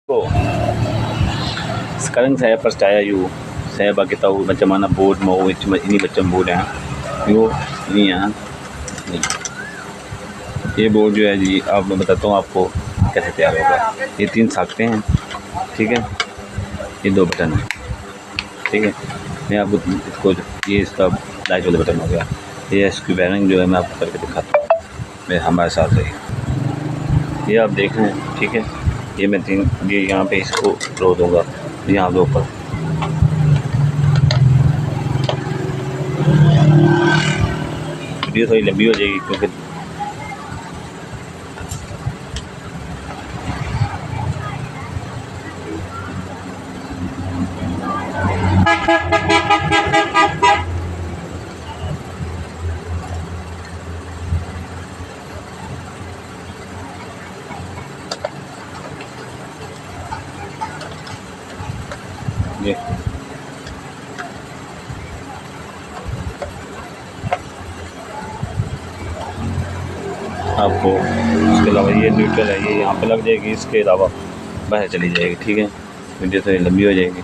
Oh, sekarang saya percaya you, saya bagi tahu macam mana board mau ini macam board है यो ini है नहीं। ये board जो है जी अब मैं बताता हूँ आपको कैसे तैयार होगा। ये 3 साकते हैं, ठीक है, ये 2 बटन है, ठीक है। मैं आपको इसको ये इसका लाइट वाला बटन हो गया, ये इसकी वायरिंग जो है मैं आपको करके दिखाता हूँ। मैं हमारे साथ रही, ये आप देख रहे हैं, ठीक है। ये मैं ये यहाँ पे इसको रो दूँगा यहाँ पे ऊपर, वीडियो थोड़ी लंबी हो जाएगी क्योंकि ये आपको इसके अलावा ये न्यूट्रल है, ये यहाँ पे लग जाएगी, इसके अलावा बाहर चली जाएगी, ठीक है। वीडियो थोड़ी लंबी हो जाएगी।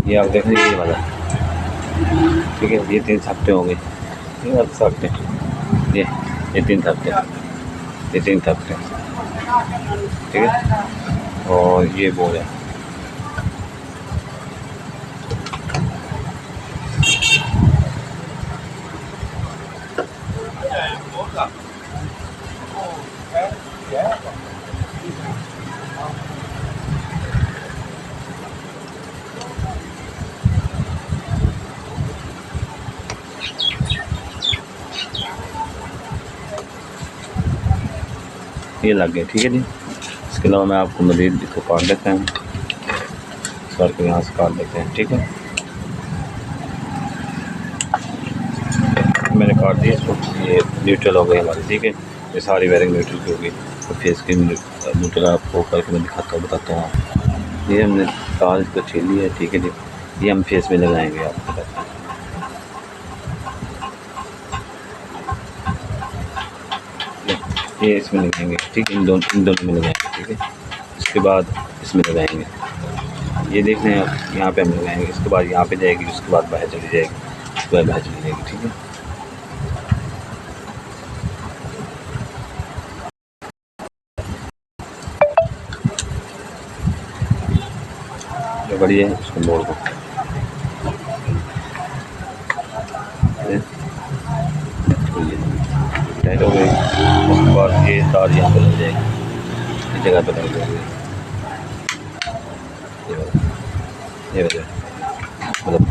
ये आप देख लीजिए ये वाला, ठीक है। ये 3 साकते हो गए, ये आप साकते हैं, ये 3 साकते हैं, ये 3 साकते हैं, ठीक है। और ये बोल है, ये लग गए, ठीक है जी। इसके अलावा मैं आपको मज़ीद इसको काट देते हैं, सर के यहाँ से काट देते हैं, ठीक है। मैंने काट दिया इसको, ये न्यूट्रल हो गई हमारी, ठीक है। ये सारी वायरिंग न्यूट्रल की होगी। तो फेस की न्यूट्रल आपको करके मैं दिखाता हूँ, बताता हूँ। ये हमने तार इसको छील लिया है, ठीक है जी। ये हम फेस में लगाएंगे, आपको बताते हैं। ये इसमें लगाएंगे, ठीक है, इन दोनों में लगाएंगे, ठीक है। इसके बाद इसमें लगाएंगे, ये देख रहे हैं आप, यहाँ पे हम लगाएंगे। इसके बाद यहाँ पे जाएगी, उसके बाद बाहर चली जाएगी, उसके बाद बाहर चली जाएगी, ठीक है। जो बढ़िया है उसको मोड़ को टाइट हो गई। उसके बाद ये तार यहाँ पे लग जाएगी, इस जगह पे लग जाएगी, ये वजह मतलब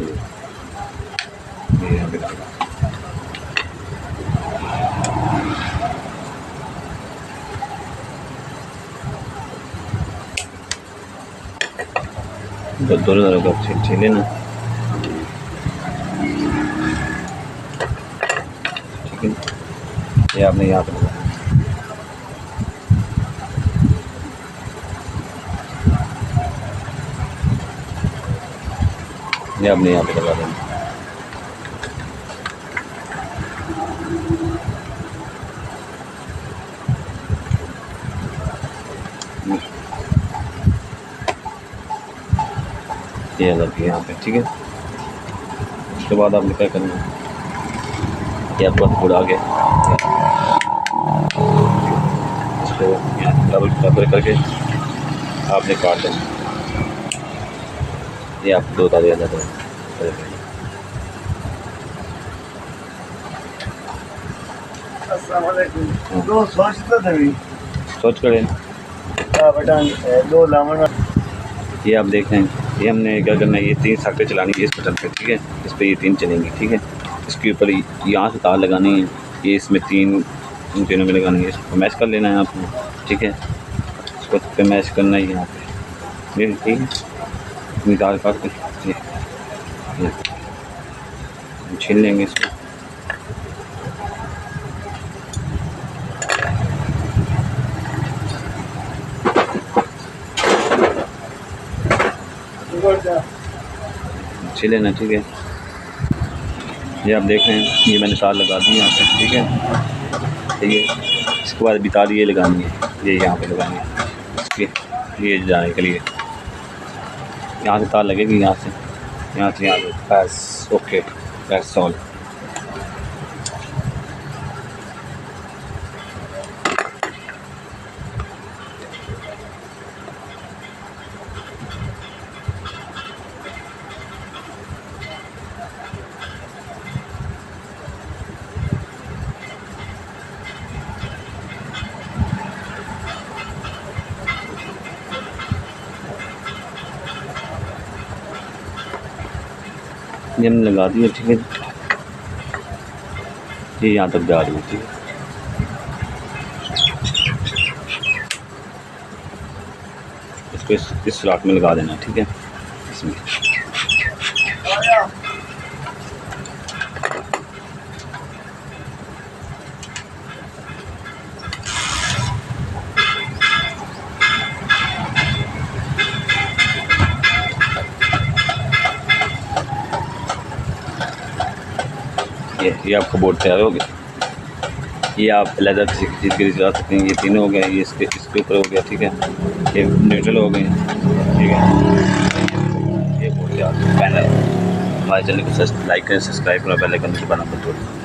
ये यहाँ पे लगेगा। दोनों तरफ का छीन लेना, ठीक है। ये आपने यहाँ पे लगाया, ये आपने यहाँ पे लगा देना। ये लग गया यहाँ पे, ठीक है। उसके बाद आपने क्या करना है, ये आपका बुढ़ा गया, इसको डबल करके आपने काट देना। ये आप 2 तारे अलग सोच करें ये आप देख रहे हैं। ये हमने क्या करना है, ये 3 साकटें चलानी है इस बटन पे, ठीक है। इस पर ये 3 चलेंगी, ठीक है। इसके ऊपर यहाँ से तार लगानी है, ये इसमें 3 इन तीनों में लगानी है। इसको मैच कर लेना है आपको। ठीक है। इसको पे मैश करना है यहाँ पे, ये ठीक है। दाल काट के ये छील लेंगे इसको। छील लेना, ठीक है। ये आप देख रहे हैं, ये मैंने तार लगा दी यहाँ पे, ठीक है। ठीक है, इसके बाद भी तार ये लगानी है, ये यहाँ पे लगानी है इसके, ये जाने के लिए यहाँ से तार लगेगी, यहाँ से यहाँ से बस। Okay, that's all. ये हमने लगा दिया, ठीक है। ये यहाँ तक जा रही है, ठीक है। इसको इस स्लॉट में लगा देना, ठीक है। इसमें ये आपका बोर्ड तैयार हो गया। ये आप अलग किसी चीज़ के लिए चला सकते हैं। ये तीनों हो गए, ये इसके ऊपर हो गया, ठीक है। ये न्यूट्रल हो गए, ठीक है। ये बोर्ड तैयार पैनल। हमारे चैनल को लाइक करें, सब्सक्राइब करें, बेल आइकन दबाना मत भूलें।